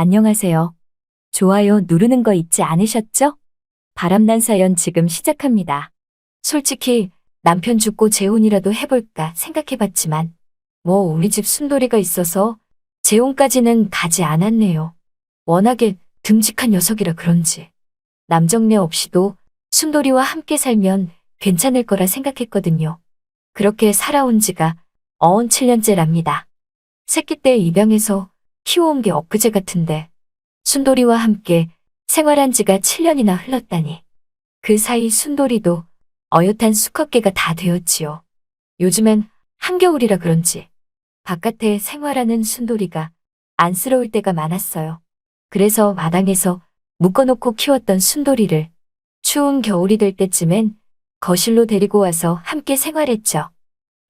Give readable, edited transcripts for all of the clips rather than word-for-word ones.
안녕하세요. 좋아요 누르는 거 잊지 않으셨죠? 바람난 사연 지금 시작합니다. 솔직히 남편 죽고 재혼이라도 해볼까 생각해봤지만 우리 집 순돌이가 있어서 재혼까지는 가지 않았네요. 워낙에 듬직한 녀석이라 그런지 남정네 없이도 순돌이와 함께 살면 괜찮을 거라 생각했거든요. 그렇게 살아온 지가 어언 7년째랍니다. 새끼 때 입양해서 키워온 게 엊그제 같은데 순돌이와 함께 생활한 지가 7년이나 흘렀다니. 그 사이 순돌이도 어엿한 수컷개가 다 되었지요. 요즘엔 한겨울이라 그런지 바깥에 생활하는 순돌이가 안쓰러울 때가 많았어요. 그래서 마당에서 묶어놓고 키웠던 순돌이를 추운 겨울이 될 때쯤엔 거실로 데리고 와서 함께 생활했죠.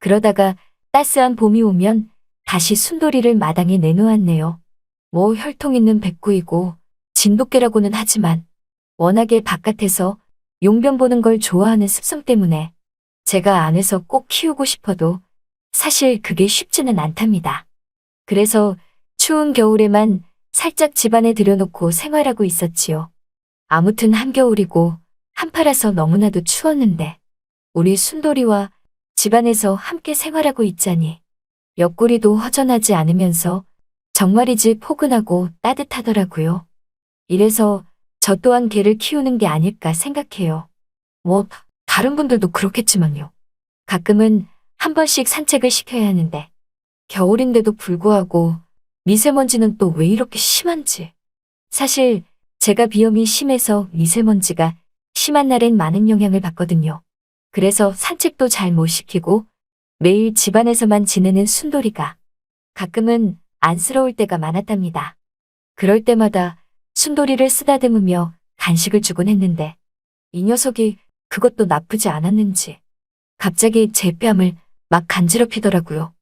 그러다가 따스한 봄이 오면 다시 순돌이를 마당에 내놓았네요. 혈통 있는 백구이고 진돗개라고는 하지만 워낙에 바깥에서 용변 보는 걸 좋아하는 습성 때문에 제가 안에서 꼭 키우고 싶어도 사실 그게 쉽지는 않답니다. 그래서 추운 겨울에만 살짝 집 안에 들여놓고 생활하고 있었지요. 아무튼 한겨울이고 한파라서 너무나도 추웠는데 우리 순돌이와 집안에서 함께 생활하고 있자니 옆구리도 허전하지 않으면서 정말이지 포근하고 따뜻하더라고요. 이래서 저 또한 개를 키우는 게 아닐까 생각해요. 다른 분들도 그렇겠지만요. 가끔은 한 번씩 산책을 시켜야 하는데 겨울인데도 불구하고 미세먼지는 또 왜 이렇게 심한지. 사실 제가 비염이 심해서 미세먼지가 심한 날엔 많은 영향을 받거든요. 그래서 산책도 잘 못 시키고 매일 집안에서만 지내는 순돌이가 가끔은 안쓰러울 때가 많았답니다. 그럴 때마다 순돌이를 쓰다듬으며 간식을 주곤 했는데 이 녀석이 그것도 나쁘지 않았는지 갑자기 제 뺨을 막 간지럽히더라고요.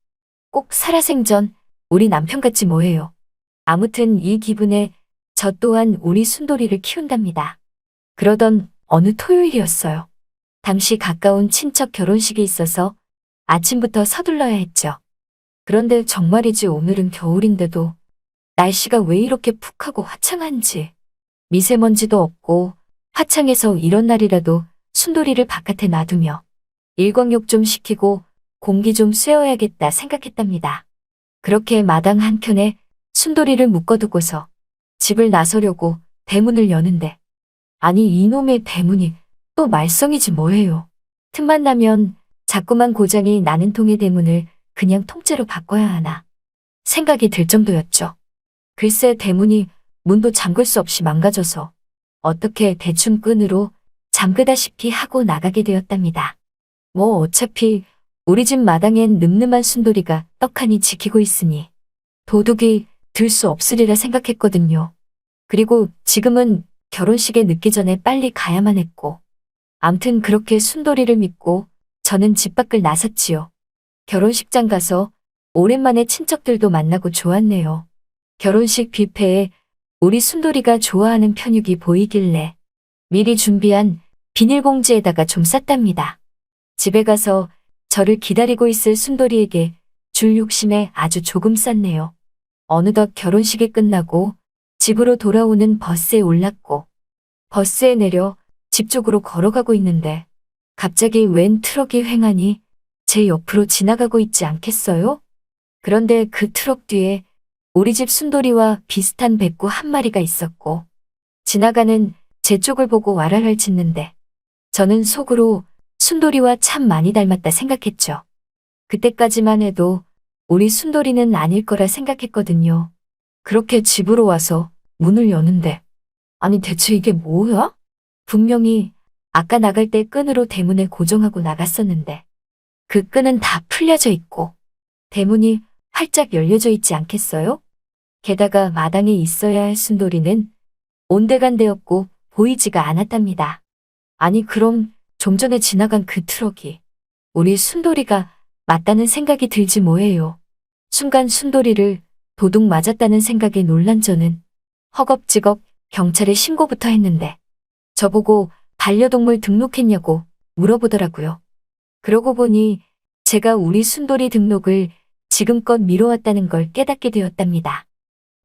꼭 살아생전 우리 남편같이 뭐해요. 아무튼 이 기분에 저 또한 우리 순돌이를 키운답니다. 그러던 어느 토요일이었어요. 당시 가까운 친척 결혼식이 있어서 아침부터 서둘러야 했죠. 그런데 정말이지 오늘은 겨울인데도 날씨가 왜 이렇게 푹하고 화창한지. 미세먼지도 없고 화창해서 이런 날이라도 순돌이를 바깥에 놔두며 일광욕 좀 시키고 공기 좀 쐬어야겠다 생각했답니다. 그렇게 마당 한켠에 순돌이를 묶어두고서 집을 나서려고 대문을 여는데 아니 이놈의 대문이 또 말썽이지 뭐예요. 틈만 나면 자꾸만 고장이 나는 통의 대문을 그냥 통째로 바꿔야 하나 생각이 들 정도였죠. 글쎄 대문이 문도 잠글 수 없이 망가져서 어떻게 대충 끈으로 잠그다시피 하고 나가게 되었답니다. 어차피 우리 집 마당엔 늠름한 순돌이가 떡하니 지키고 있으니 도둑이 들 수 없으리라 생각했거든요. 그리고 지금은 결혼식에 늦기 전에 빨리 가야만 했고 암튼 그렇게 순돌이를 믿고 저는 집 밖을 나섰지요. 결혼식장 가서 오랜만에 친척들도 만나고 좋았네요. 결혼식 뷔페에 우리 순돌이가 좋아하는 편육이 보이길래 미리 준비한 비닐봉지에다가 좀 쌌답니다. 집에 가서 저를 기다리고 있을 순돌이에게 줄 욕심에 아주 조금 쌌네요. 어느덧 결혼식이 끝나고 집으로 돌아오는 버스에 올랐고 버스에 내려 집 쪽으로 걸어가고 있는데 갑자기 웬 트럭이 횡하니 제 옆으로 지나가고 있지 않겠어요? 그런데 그 트럭 뒤에 우리 집 순돌이와 비슷한 백구 한 마리가 있었고 지나가는 제 쪽을 보고 와랄랄 짖는데 저는 속으로 순돌이와 참 많이 닮았다 생각했죠. 그때까지만 해도 우리 순돌이는 아닐 거라 생각했거든요. 그렇게 집으로 와서 문을 여는데 아니 대체 이게 뭐야? 분명히 아까 나갈 때 끈으로 대문에 고정하고 나갔었는데 그 끈은 다 풀려져 있고 대문이 활짝 열려져 있지 않겠어요? 게다가 마당에 있어야 할 순돌이는 온데간데였고 보이지가 않았답니다. 아니 그럼 좀 전에 지나간 그 트럭이 우리 순돌이가 맞다는 생각이 들지 뭐예요. 순간 순돌이를 도둑 맞았다는 생각에 놀란 저는 허겁지겁 경찰에 신고부터 했는데 저보고 반려동물 등록했냐고 물어보더라고요. 그러고 보니 제가 우리 순돌이 등록을 지금껏 미뤄왔다는 걸 깨닫게 되었답니다.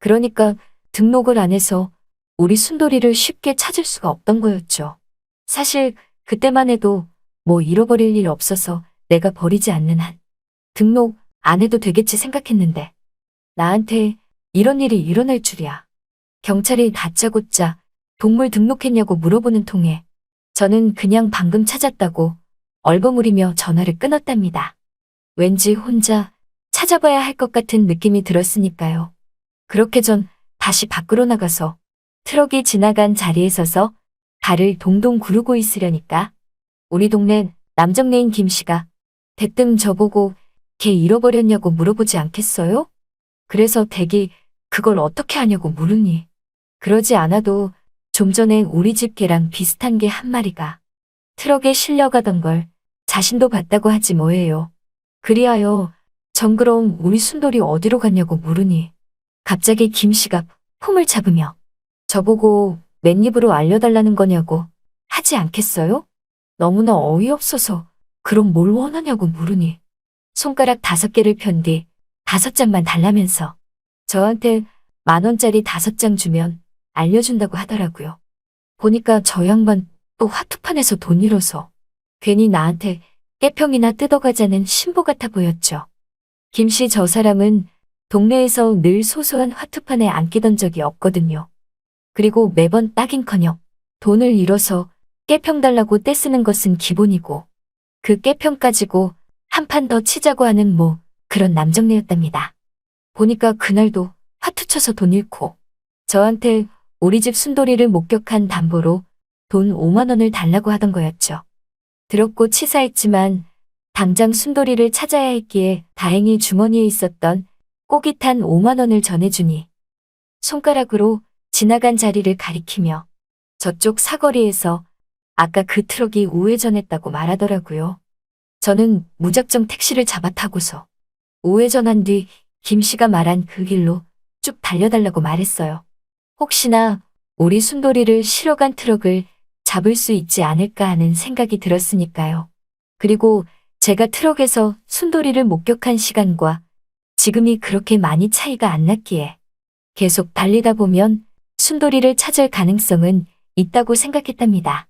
그러니까 등록을 안 해서 우리 순돌이를 쉽게 찾을 수가 없던 거였죠. 사실 그때만 해도 뭐 잃어버릴 일 없어서 내가 버리지 않는 한 등록 안 해도 되겠지 생각했는데 나한테 이런 일이 일어날 줄이야. 경찰이 다짜고짜 동물 등록했냐고 물어보는 통에 저는 그냥 방금 찾았다고 얼버무리며 전화를 끊었답니다. 왠지 혼자 찾아봐야 할 것 같은 느낌이 들었으니까요. 그렇게 전 다시 밖으로 나가서 트럭이 지나간 자리에 서서 발을 동동 구르고 있으려니까 우리 동네 남정네인 김 씨가 대뜸 저보고 걔 잃어버렸냐고 물어보지 않겠어요? 그래서 댁이 그걸 어떻게 하냐고 물으니 그러지 않아도 좀 전에 우리 집 개랑 비슷한 개 한 마리가 트럭에 실려가던 걸 자신도 봤다고 하지 뭐예요. 그리하여 전 그럼 우리 순돌이 어디로 갔냐고 물으니 갑자기 김 씨가 폼을 잡으며 저보고 맨입으로 알려달라는 거냐고 하지 않겠어요? 너무나 어이없어서 그럼 뭘 원하냐고 물으니 손가락 5개를 편 뒤 5장만 달라면서 저한테 10,000원짜리 5장 주면 알려준다고 하더라고요. 보니까 저 양반 또 화투판에서 돈 잃어서 괜히 나한테 깨평이나 뜯어가자는 신보 같아 보였죠. 김씨 저 사람은 동네에서 늘 소소한 화투판에 안 끼던 적이 없거든요. 그리고 매번 딱인커녕 돈을 잃어서 깨평 달라고 떼쓰는 것은 기본이고 그 깨평 가지고 한 판 더 치자고 하는 뭐 그런 남정네였답니다. 보니까 그날도 화투 쳐서 돈 잃고 저한테 우리 집 순돌이를 목격한 담보로 돈 5만 원을 달라고 하던 거였죠. 더럽고 치사했지만 당장 순돌이를 찾아야 했기에 다행히 주머니에 있었던 꼬깃한 5만 원을 전해주니 손가락으로 지나간 자리를 가리키며 저쪽 사거리에서 아까 그 트럭이 우회전했다고 말하더라고요. 저는 무작정 택시를 잡아 타고서 우회전한 뒤 김 씨가 말한 그 길로 쭉 달려달라고 말했어요. 혹시나 우리 순돌이를 실어간 트럭을 잡을 수 있지 않을까 하는 생각이 들었으니까요. 그리고 제가 트럭에서 순돌이를 목격한 시간과 지금이 그렇게 많이 차이가 안 났기에 계속 달리다 보면 순돌이를 찾을 가능성은 있다고 생각했답니다.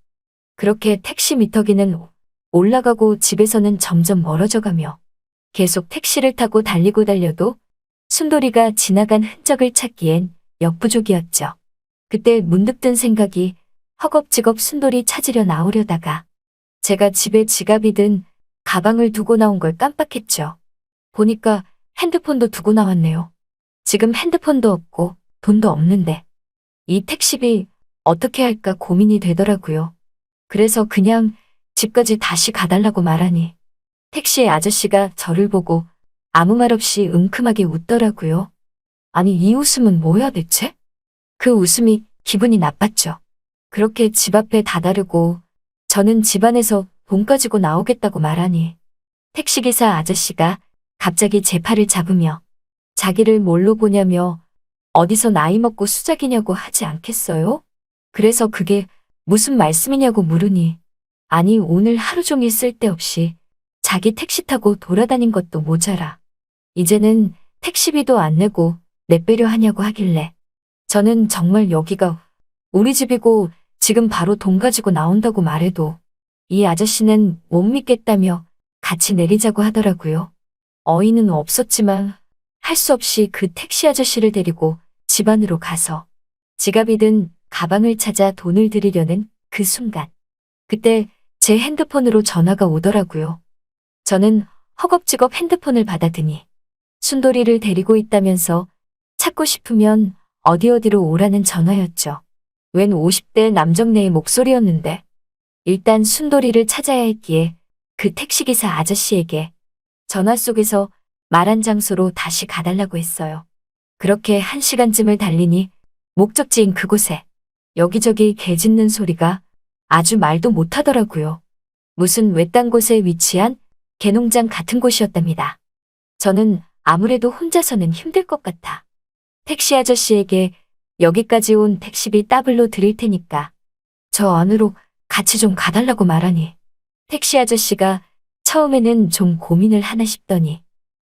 그렇게 택시 미터기는 올라가고 집에서는 점점 멀어져가며 계속 택시를 타고 달려도 순돌이가 지나간 흔적을 찾기엔 역부족이었죠. 그때 문득 든 생각이 허겁지겁 순돌이 찾으려 나오려다가 제가 집에 지갑이든 가방을 두고 나온 걸 깜빡했죠. 보니까 핸드폰도 두고 나왔네요. 지금 핸드폰도 없고 돈도 없는데 이 택시비 어떻게 할까 고민이 되더라고요. 그래서 그냥 집까지 다시 가달라고 말하니 택시의 아저씨가 저를 보고 아무 말 없이 은큼하게 웃더라고요. 아니 이 웃음은 뭐야 대체? 그 웃음이 기분이 나빴죠. 그렇게 집 앞에 다다르고 저는 집 안에서 돈 가지고 나오겠다고 말하니 택시기사 아저씨가 갑자기 제 팔을 잡으며 자기를 뭘로 보냐며 어디서 나이 먹고 수작이냐고 하지 않겠어요? 그래서 그게 무슨 말씀이냐고 물으니 아니 오늘 하루 종일 쓸데없이 자기 택시 타고 돌아다닌 것도 모자라 이제는 택시비도 안 내고 내빼려 하냐고 하길래 저는 정말 여기가 우리 집이고 지금 바로 돈 가지고 나온다고 말해도 이 아저씨는 못 믿겠다며 같이 내리자고 하더라고요. 어이는 없었지만 할 수 없이 그 택시 아저씨를 데리고 집 안으로 가서 지갑이든 가방을 찾아 돈을 드리려는 그 순간 그때 제 핸드폰으로 전화가 오더라고요. 저는 허겁지겁 핸드폰을 받아드니 순돌이를 데리고 있다면서 찾고 싶으면 어디로 오라는 전화였죠. 웬 50대 남정네의 목소리였는데 일단 순돌이를 찾아야 했기에 그 택시기사 아저씨에게 전화 속에서 말한 장소로 다시 가달라고 했어요. 그렇게 1시간쯤을 달리니 목적지인 그곳에 여기저기 개 짖는 소리가 아주 말도 못하더라고요. 무슨 외딴 곳에 위치한 개농장 같은 곳이었답니다. 저는 아무래도 혼자서는 힘들 것 같아 택시 아저씨에게 여기까지 온 택시비 더블로 드릴 테니까 저 안으로 같이 좀 가달라고 말하니 택시 아저씨가 처음에는 좀 고민을 하나 싶더니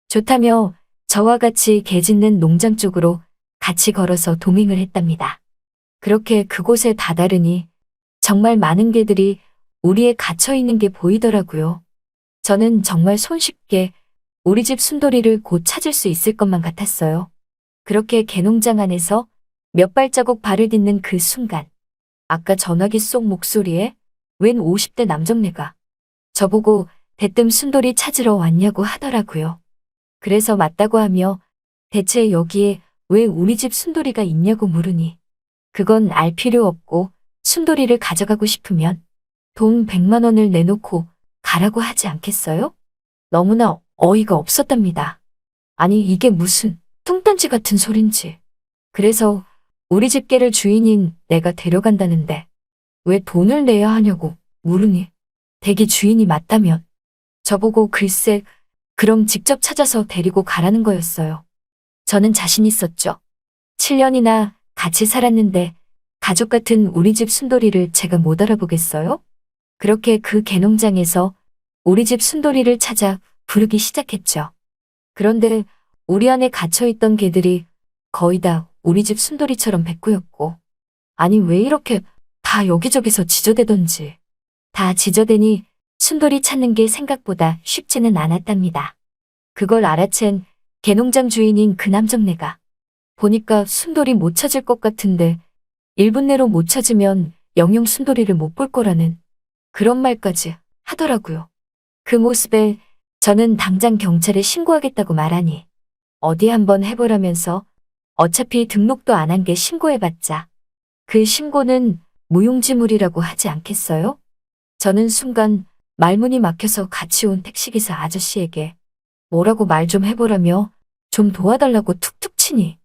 좋다며 저와 같이 개 짖는 농장 쪽으로 같이 걸어서 도밍을 했답니다. 그렇게 그곳에 다다르니 정말 많은 개들이 우리에 갇혀 있는 게 보이더라고요. 저는 정말 손쉽게 우리 집 순돌이를 곧 찾을 수 있을 것만 같았어요. 그렇게 개농장 안에서 몇 발자국 발을 딛는 그 순간, 아까 전화기 속 목소리에 웬 50대 남정네가 저보고 대뜸 순돌이 찾으러 왔냐고 하더라고요. 그래서 맞다고 하며 대체 여기에 왜 우리 집 순돌이가 있냐고 물으니 그건 알 필요 없고 순돌이를 가져가고 싶으면 돈 100만 원을 내놓고 가라고 하지 않겠어요? 너무나 어이가 없었답니다. 아니 이게 무슨 뚱딴지 같은 소린지. 그래서 우리 집 개를 주인인 내가 데려간다는데 왜 돈을 내야 하냐고 물으니 댁이 주인이 맞다면 저보고 글쎄 그럼 직접 찾아서 데리고 가라는 거였어요. 저는 자신 있었죠. 7년이나 같이 살았는데 가족 같은 우리 집 순돌이를 제가 못 알아보겠어요? 그렇게 그 개농장에서 우리 집 순돌이를 찾아 부르기 시작했죠. 그런데 우리 안에 갇혀있던 개들이 거의 다 우리 집 순돌이처럼 백구였고, 아니 왜 이렇게 다 여기저기서 지저대던지. 다 지저대니 순돌이 찾는 게 생각보다 쉽지는 않았답니다. 그걸 알아챈 개농장 주인인 그 남정네가 보니까 순돌이 못 찾을 것 같은데 1분 내로 못 찾으면 영영 순돌이를 못 볼 거라는 그런 말까지 하더라고요. 그 모습에 저는 당장 경찰에 신고하겠다고 말하니 어디 한번 해보라면서 어차피 등록도 안 한 게 신고해봤자 그 신고는 무용지물이라고 하지 않겠어요? 저는 순간 말문이 막혀서 같이 온 택시기사 아저씨에게 뭐라고 말 좀 해보라며 좀 도와달라고 툭툭 치니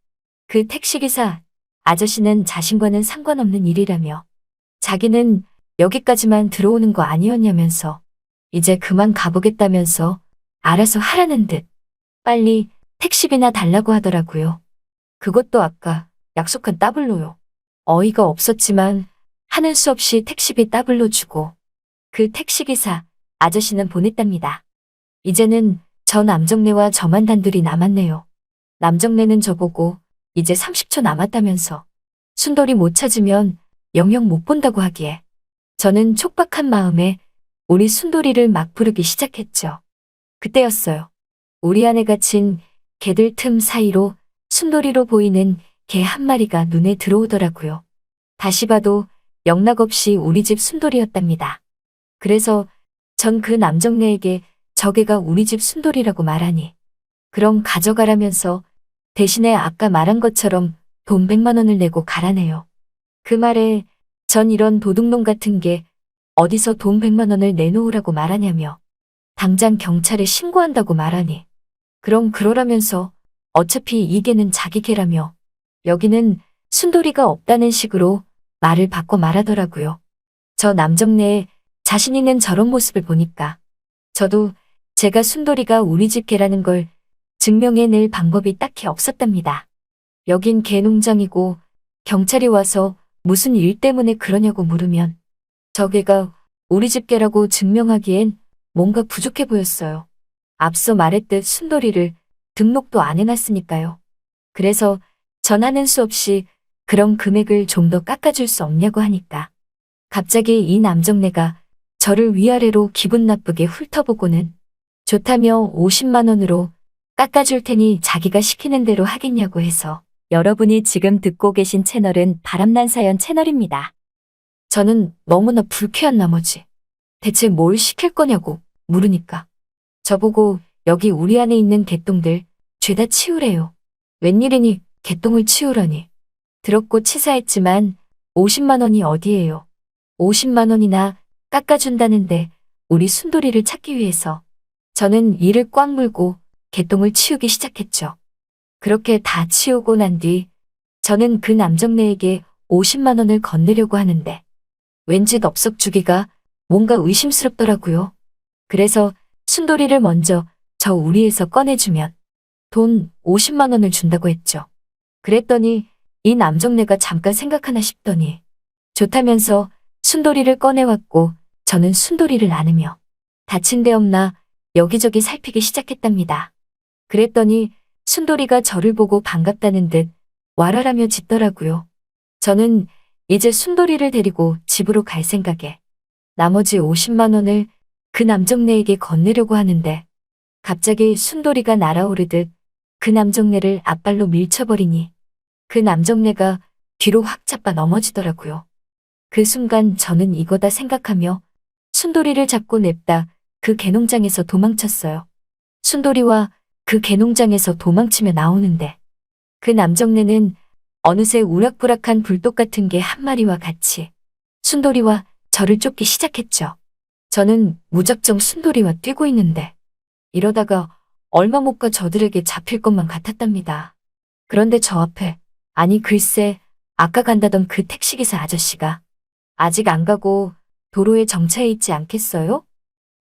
그 택시기사 아저씨는 자신과는 상관없는 일이라며 자기는 여기까지만 들어오는 거 아니었냐면서 이제 그만 가보겠다면서 알아서 하라는 듯 빨리 택시비나 달라고 하더라고요. 그것도 아까 약속한 따블로요. 어이가 없었지만 하는 수 없이 택시비 따블로 주고 그 택시기사 아저씨는 보냈답니다. 이제는 저 남정네와 저만 단둘이 남았네요. 남정네는 저보고 이제 30초 남았다면서 순돌이 못 찾으면 영영 못 본다고 하기에 저는 촉박한 마음에 우리 순돌이를 막 부르기 시작했죠. 그때였어요. 우리 안에 갇힌 개들 틈 사이로 순돌이로 보이는 개 한 마리가 눈에 들어오더라고요. 다시 봐도 영락없이 우리 집 순돌이였답니다. 그래서 전 그 남정네에게 저 개가 우리 집 순돌이라고 말하니 그럼 가져가라면서 대신에 아까 말한 것처럼 돈 100만 원을 내고 가라네요. 그 말에 전 이런 도둑놈 같은 게 어디서 돈 100만 원을 내놓으라고 말하냐며 당장 경찰에 신고한다고 말하니 그럼 그러라면서 어차피 이 개는 자기 개라며 여기는 순돌이가 없다는 식으로 말을 바꿔 말하더라고요. 저 남정네의 자신 있는 저런 모습을 보니까 저도 제가 순돌이가 우리 집 개라는 걸 증명해낼 방법이 딱히 없었답니다. 여긴 개농장이고 경찰이 와서 무슨 일 때문에 그러냐고 물으면 저 개가 우리 집 개라고 증명하기엔 뭔가 부족해 보였어요. 앞서 말했듯 순돌이를 등록도 안 해놨으니까요. 그래서 전하는 수 없이 그런 금액을 좀 더 깎아줄 수 없냐고 하니까 갑자기 이 남정네가 저를 위아래로 기분 나쁘게 훑어보고는 좋다며 50만 원으로 깎아줄 테니 자기가 시키는 대로 하겠냐고 해서 여러분이 지금 듣고 계신 채널은 바람난 사연 채널입니다. 저는 너무나 불쾌한 나머지 대체 뭘 시킬 거냐고 물으니까 저보고 여기 우리 안에 있는 개똥들 죄다 치우래요. 웬일이니 개똥을 치우라니. 들었고 치사했지만 50만 원이 어디예요. 50만 원이나 깎아준다는데 우리 순돌이를 찾기 위해서 저는 이를 꽉 물고 개똥을 치우기 시작했죠. 그렇게 다 치우고 난 뒤 저는 그 남정네에게 50만 원을 건네려고 하는데 왠지 넙석 주기가 뭔가 의심스럽더라고요. 그래서 순돌이를 먼저 저 우리에서 꺼내주면 돈 50만 원을 준다고 했죠. 그랬더니 이 남정네가 잠깐 생각하나 싶더니 좋다면서 순돌이를 꺼내왔고 저는 순돌이를 안으며 다친 데 없나 여기저기 살피기 시작했답니다. 그랬더니 순돌이가 저를 보고 반갑다는 듯 와라라며 짖더라고요. 저는 이제 순돌이를 데리고 집으로 갈 생각에 나머지 50만 원을 그 남정네에게 건네려고 하는데 갑자기 순돌이가 날아오르듯 그 남정네를 앞발로 밀쳐버리니 그 남정네가 뒤로 확 자빠 넘어지더라고요. 그 순간 저는 이거다 생각하며 순돌이를 잡고 냅다 그 개농장에서 도망쳤어요. 순돌이와 그 개농장에서 도망치며 나오는데 그 남정네는 어느새 우락부락한 불독 같은 게 한 마리와 같이 순돌이와 저를 쫓기 시작했죠. 저는 무작정 순돌이와 뛰고 있는데 이러다가 얼마 못 가 저들에게 잡힐 것만 같았답니다. 그런데 저 앞에, 아니 글쎄 아까 간다던 그 택시기사 아저씨가 아직 안 가고 도로에 정차해 있지 않겠어요?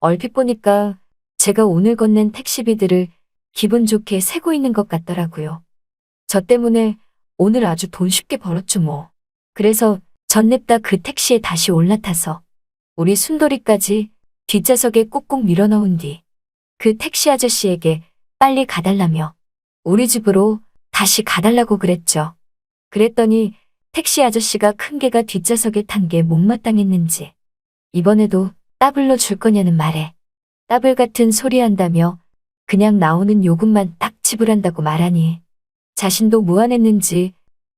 얼핏 보니까 제가 오늘 건넨 택시비들을 기분 좋게 세고 있는 것 같더라고요. 저 때문에 오늘 아주 돈 쉽게 벌었죠 뭐. 그래서 전 냅다 그 택시에 다시 올라타서 우리 순돌이까지 뒷좌석에 꾹꾹 밀어넣은 뒤 그 택시 아저씨에게 빨리 가달라며 우리 집으로 다시 가달라고 그랬죠. 그랬더니 택시 아저씨가 큰 개가 뒷좌석에 탄 게 못마땅했는지 이번에도 따블로 줄 거냐는 말에 따블 같은 소리 한다며 그냥 나오는 요금만 딱 지불한다고 말하니 자신도 무안했는지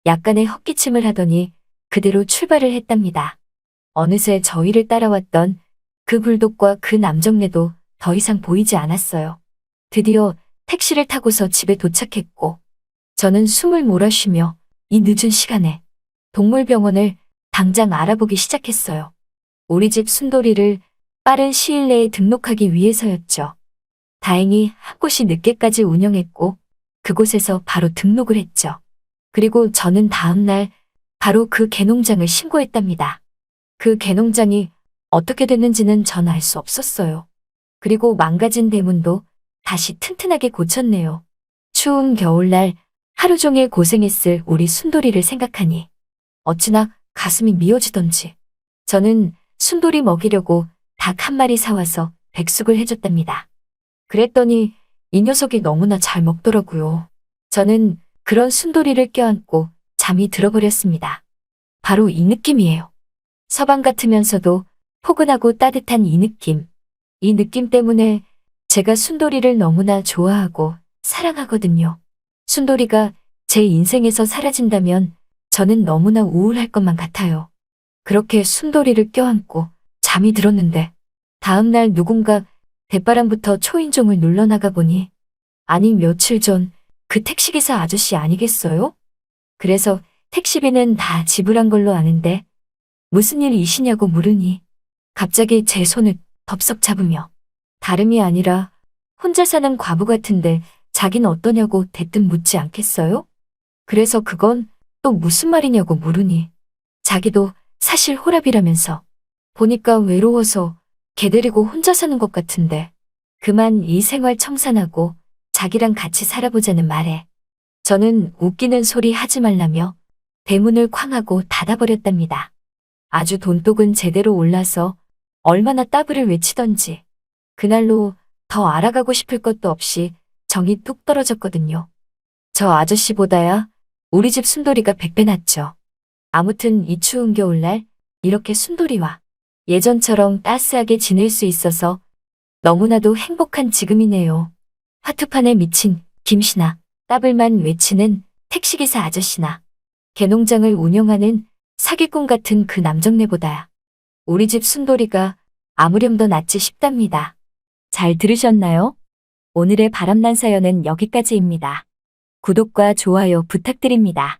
약간의 헛기침을 하더니 그대로 출발을 했답니다. 어느새 저희를 따라왔던 그 불독과 그 남정네도 더 이상 보이지 않았어요. 드디어 택시를 타고서 집에 도착했고 저는 숨을 몰아쉬며 이 늦은 시간에 동물병원을 당장 알아보기 시작했어요. 우리 집 순돌이를 빠른 시일 내에 등록하기 위해서였죠. 다행히 한 곳이 늦게까지 운영했고 그곳에서 바로 등록을 했죠. 그리고 저는 다음 날 바로 그 개농장을 신고했답니다. 그 개농장이 어떻게 됐는지는 전 알 수 없었어요. 그리고 망가진 대문도 다시 튼튼하게 고쳤네요. 추운 겨울날 하루 종일 고생했을 우리 순돌이를 생각하니 어찌나 가슴이 미어지던지 저는 순돌이 먹이려고 닭 한 마리 사와서 백숙을 해줬답니다. 그랬더니 이 녀석이 너무나 잘 먹더라고요. 저는 그런 순돌이를 껴안고 잠이 들어버렸습니다. 바로 이 느낌이에요. 서방 같으면서도 포근하고 따뜻한 이 느낌. 이 느낌 때문에 제가 순돌이를 너무나 좋아하고 사랑하거든요. 순돌이가 제 인생에서 사라진다면 저는 너무나 우울할 것만 같아요. 그렇게 순돌이를 껴안고 잠이 들었는데 다음 날 누군가 대바람부터 초인종을 눌러나가 보니 아니 며칠 전 그 택시기사 아저씨 아니겠어요? 그래서 택시비는 다 지불한 걸로 아는데 무슨 일이시냐고 물으니 갑자기 제 손을 덥석 잡으며 다름이 아니라 혼자 사는 과부 같은데 자긴 어떠냐고 대뜸 묻지 않겠어요? 그래서 그건 또 무슨 말이냐고 물으니 자기도 사실 호랍이라면서 보니까 외로워서 개 데리고 혼자 사는 것 같은데 그만 이 생활 청산하고 자기랑 같이 살아보자는 말에 저는 웃기는 소리 하지 말라며 대문을 쾅 하고 닫아버렸답니다. 아주 돈독은 제대로 올라서 얼마나 따블을 외치던지 그날로 더 알아가고 싶을 것도 없이 정이 뚝 떨어졌거든요. 저 아저씨보다야 우리 집 순돌이가 100배 낫죠. 아무튼 이 추운 겨울날 이렇게 순돌이와 예전처럼 따스하게 지낼 수 있어서 너무나도 행복한 지금이네요. 화투판에 미친 김씨나 따블만 외치는 택시기사 아저씨나 개농장을 운영하는 사기꾼 같은 그 남정네보다 우리 집 순돌이가 아무렴 더 낫지 싶답니다. 잘 들으셨나요? 오늘의 바람난 사연은 여기까지입니다. 구독과 좋아요 부탁드립니다.